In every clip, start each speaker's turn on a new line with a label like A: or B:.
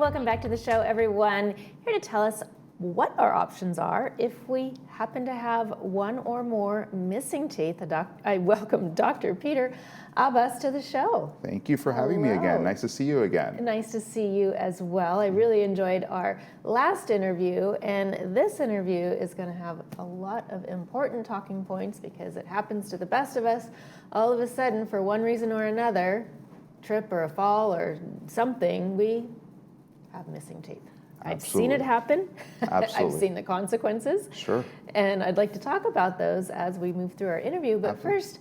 A: welcome back to the show, everyone. Here to tell us what our options are if we happen to have one or more missing teeth. I welcome Dr. Peter Abbas to the show.
B: Thank you for having me again. Nice to see you again.
A: Nice to see you as well. I really enjoyed our last interview, and this interview is going to have a lot of important talking points because it happens to the best of us. All of a sudden, for one reason or another, trip or a fall or something, we have missing teeth. I've seen it happen.
B: Absolutely.
A: I've seen the consequences.
B: Sure.
A: And I'd like to talk about those as we move through our interview. But first,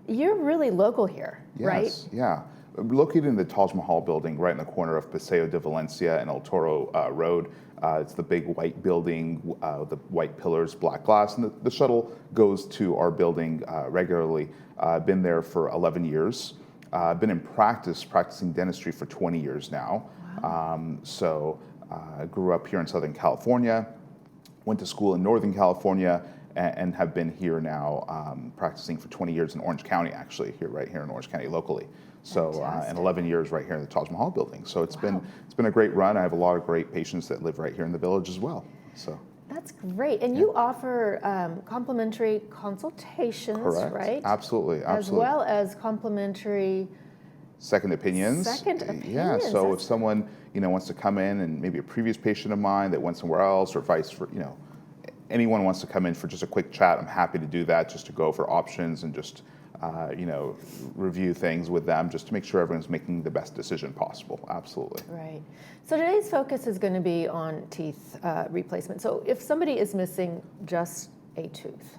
A: you're really local here, right?
B: Yes, yeah. Located in the Taj Mahal building right in the corner of Paseo de Valencia and El Toro Road. It's the big white building, the white pillars, black glass, and the shuttle goes to our building regularly. I've been there for 11 years. I've been in practicing dentistry for 20 years now. Wow. I grew up here in Southern California, went to school in Northern California, and have been here now practicing for 20 years in Orange County, actually, right here in Orange County locally. So, and 11 years right here in the Taj Mahal building. So it's been a great run. I have a lot of great patients that live right here in the village as well. So. That's
A: great. And you offer complimentary consultations,
B: correct.
A: Right?
B: Absolutely.
A: As well as complimentary
B: second opinions. Yeah. So if someone wants to come in, and maybe a previous patient of mine that went somewhere else, or anyone wants to come in for just a quick chat, I'm happy to do that, just to go over options and just review things with them, just to make sure everyone's making the best decision possible. Absolutely.
A: Right. So today's focus is going to be on teeth replacement. So if somebody is missing just a tooth,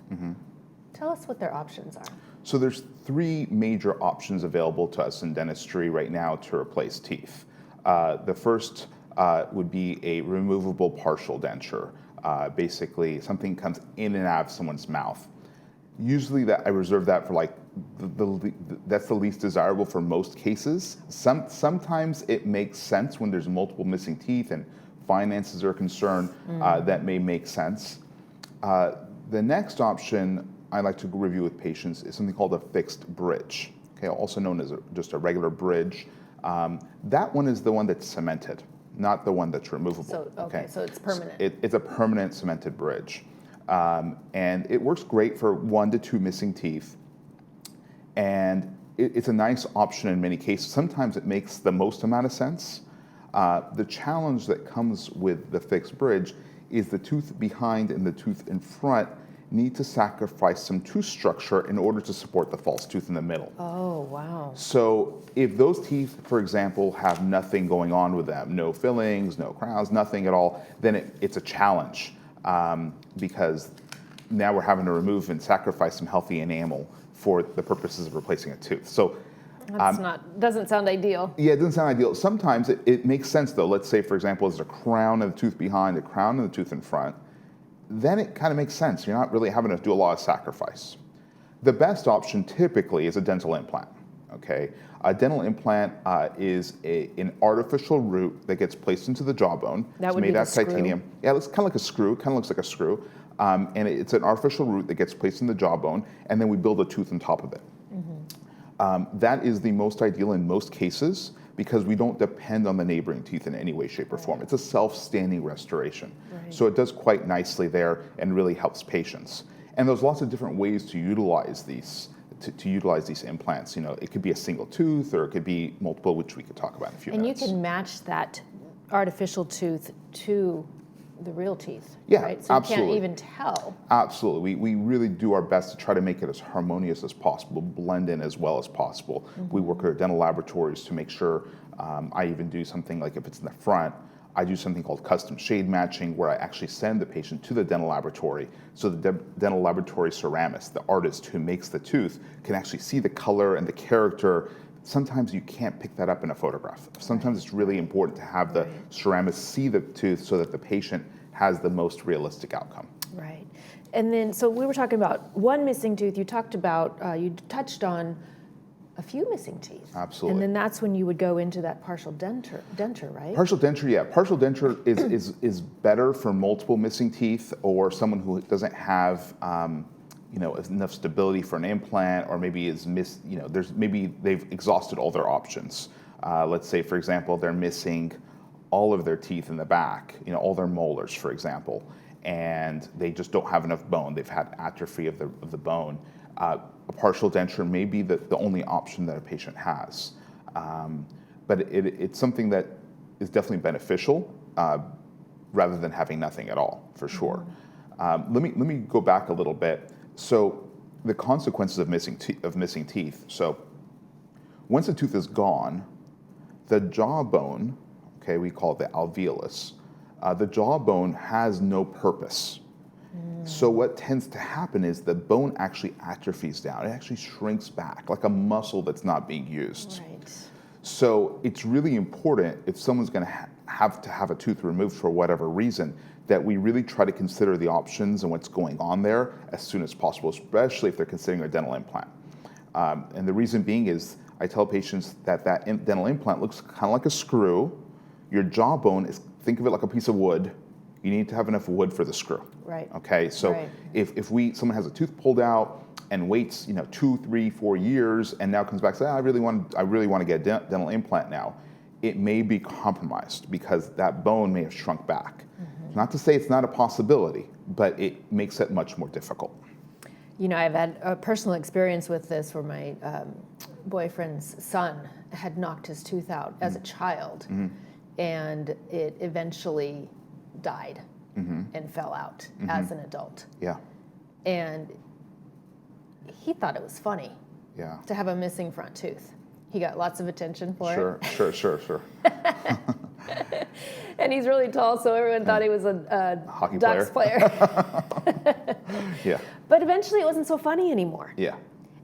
A: tell us what their options are.
B: So there's three major options available to us in dentistry right now to replace teeth. The first would be a removable partial denture. Basically, something comes in and out of someone's mouth. Usually I reserve that for that's the least desirable for most cases. Sometimes it makes sense when there's multiple missing teeth and finances are concerned. That may make sense. The next option I like to review with patients is something called a fixed bridge, also known as just a regular bridge. That one is the one that's cemented, not the one that's removable.
A: So it's permanent.
B: It's a permanent cemented bridge. And it works great for 1 to 2 missing teeth. And it's a nice option in many cases. Sometimes it makes the most amount of sense. The challenge that comes with the fixed bridge is the tooth behind and the tooth in front need to sacrifice some tooth structure in order to support the false tooth in the middle.
A: Oh, wow.
B: So if those teeth, for example, have nothing going on with them, no fillings, no crowns, nothing at all, then it's a challenge because now we're having to remove and sacrifice some healthy enamel for the purposes of replacing a tooth. So
A: doesn't sound ideal.
B: Yeah, it doesn't sound ideal. Sometimes it makes sense though. Let's say, for example, there's a crown of the tooth behind, a crown of the tooth in front. Then it kind of makes sense. You're not really having to do a lot of sacrifice. The best option typically is a dental implant. A dental implant is an artificial root that gets placed into the jawbone.
A: That would be the
B: out of titanium. Yeah, it's kind of like a screw. Kind of looks like a screw, and it's an artificial root that gets placed in the jawbone, and then we build a tooth on top of it. That is the most ideal in most cases because we don't depend on the neighboring teeth in any way, shape, or form. It's a self-standing restoration. So it does quite nicely there and really helps patients. And there's lots of different ways to utilize these implants. It could be a single tooth or it could be multiple, which we could talk about in a few minutes.
A: And you can match that artificial tooth to the real teeth,
B: yeah,
A: right? So
B: absolutely.
A: You can't even tell.
B: Absolutely. We really do our best to try to make it as harmonious as possible, blend in as well as possible. We work with dental laboratories to make sure I even do something like if it's in the front, I do something called custom shade matching where I actually send the patient to the dental laboratory so the dental laboratory ceramist, the artist who makes the tooth, can actually see the color and the character. Sometimes you can't pick that up in a photograph. Sometimes it's really important to have the ceramist see the tooth so that the patient has the most realistic outcome.
A: Right. And then, so we were talking about one missing tooth. You touched on a few missing teeth.
B: Absolutely.
A: And then that's when you would go into that partial denture, right?
B: Partial denture, yeah. Partial denture is better for multiple missing teeth or someone who doesn't have enough stability for an implant, or maybe maybe they've exhausted all their options. Let's say, for example, they're missing all of their teeth in the back, all their molars, for example, and they just don't have enough bone. They've had atrophy of the bone. A partial denture may be the only option that a patient has. But it's something that is definitely beneficial rather than having nothing at all, for sure. Let me go back a little bit. So the consequences of missing teeth. So once a tooth is gone, the jawbone, okay, we call it the alveolus, the jawbone has no purpose. So what tends to happen is the bone actually atrophies down. It actually shrinks back like a muscle that's not being used.
A: Right.
B: So it's really important if someone's going to have a tooth removed for whatever reason, that we really try to consider the options and what's going on there as soon as possible, especially if they're considering a dental implant. And the reason being is I tell patients that dental implant looks kind of like a screw. Your jawbone is, think of it like a piece of wood. You need to have enough wood for the screw.
A: Right.
B: Okay, so
A: Right.
B: if someone has a tooth pulled out and waits 2, 3, 4 years and now comes back and says, I really want to get a dental implant now, it may be compromised because that bone may have shrunk back. Not to say it's not a possibility, but it makes it much more difficult.
A: I've had a personal experience with this where my boyfriend's son had knocked his tooth out as a child, and it eventually died and fell out as an adult.
B: Yeah.
A: And he thought it was funny
B: Yeah.
A: to have a missing front tooth. He got lots of attention for it.
B: Sure.
A: And he's really tall, so everyone thought he was a
B: Hockey
A: Ducks player.
B: Yeah.
A: But eventually it wasn't so funny anymore.
B: Yeah.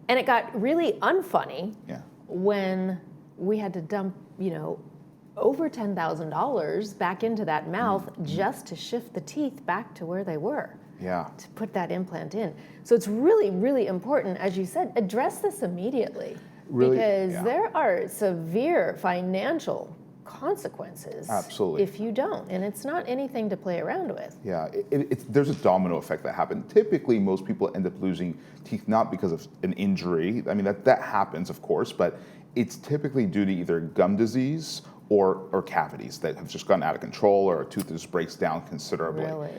A: And it got really unfunny
B: Yeah.
A: when we had to dump, over $10,000 back into that mouth just to shift the teeth back to where they were.
B: Yeah.
A: To put that implant in. So it's really, really important, as you said, address this immediately.
B: Really,
A: because
B: yeah.
A: there are severe financial consequences
B: Absolutely.
A: if you don't. And it's not anything to play around with.
B: Yeah, there's a domino effect that happens. Typically, most people end up losing teeth not because of an injury. I mean, that happens, of course, but it's typically due to either gum disease or cavities that have just gotten out of control, or a tooth just breaks down considerably.
A: Really?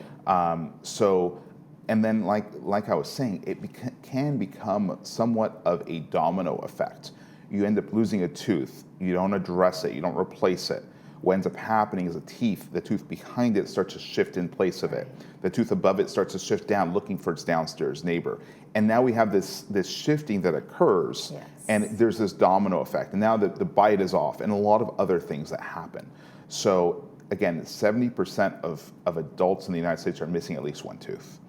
B: And then like I was saying, it can become somewhat of a domino effect. You end up losing a tooth, you don't address it, you don't replace it. What ends up happening is the tooth behind it starts to shift in place of it. The tooth above it starts to shift down, looking for its downstairs neighbor. And now we have this shifting that occurs,
A: Yes.
B: and there's this domino effect. And now the bite is off, and a lot of other things that happen. So again, 70% of adults in the United States are missing at least one tooth.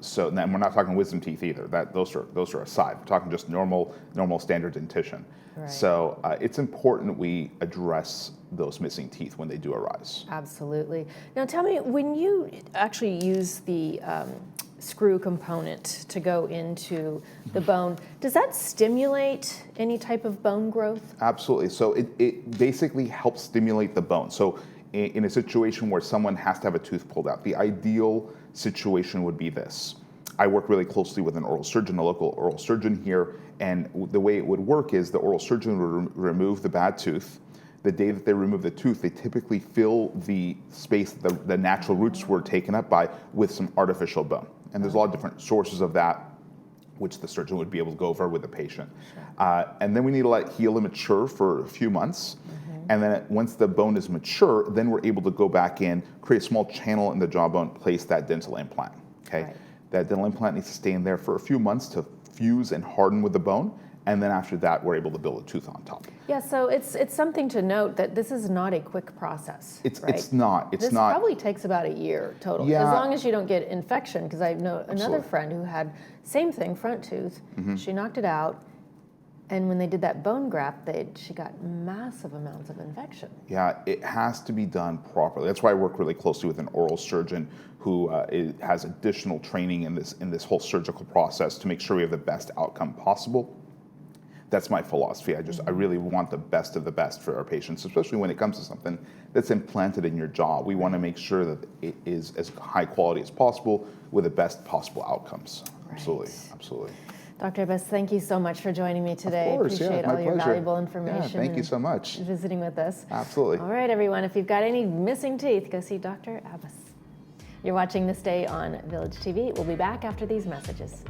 B: So then we're not talking wisdom teeth either. Those are aside. We're talking just normal standard dentition.
A: Right.
B: So it's important we address those missing teeth when they do arise.
A: Absolutely. Now tell me, when you actually use the screw component to go into the bone, does that stimulate any type of bone growth?
B: Absolutely. So it basically helps stimulate the bone. So in a situation where someone has to have a tooth pulled out, the ideal situation would be this. I work really closely with an oral surgeon, a local oral surgeon here, and the way it would work is the oral surgeon would remove the bad tooth. The day that they remove the tooth, they typically fill the space that the natural roots were taken up by with some artificial bone. And there's a lot of different sources of that, which the surgeon would be able to go over with the patient. Sure. And then we need to let it heal and mature for a few months. And then once the bone is mature, then we're able to go back in, create a small channel in the jawbone, place that dental implant. Okay,
A: Right.
B: That dental implant needs to stay in there for a few months to fuse and harden with the bone, and then after that, we're able to build a tooth on top.
A: Yeah, so it's something to note that this is not a quick process.
B: It's
A: right?
B: not.
A: This probably takes about a year total,
B: Yeah.
A: as long as you don't get infection. Because I know another
B: Absolutely.
A: friend who had same thing, front tooth. She knocked it out. And when they did that bone graft, she got massive amounts of infection.
B: Yeah, it has to be done properly. That's why I work really closely with an oral surgeon who has additional training in this whole surgical process to make sure we have the best outcome possible. That's my philosophy. I really want the best of the best for our patients, especially when it comes to something that's implanted in your jaw. We want to make sure that it is as high quality as possible with the best possible outcomes.
A: Right.
B: Absolutely.
A: Dr. Abbas, thank you so much for joining me today.
B: Of course,
A: Appreciate
B: my
A: all your
B: pleasure.
A: valuable information.
B: Yeah, thank you so much.
A: Visiting with us.
B: Absolutely.
A: All right, everyone, if you've got any missing teeth, go see Dr. Abbas. You're watching This Day on Village TV. We'll be back after these messages.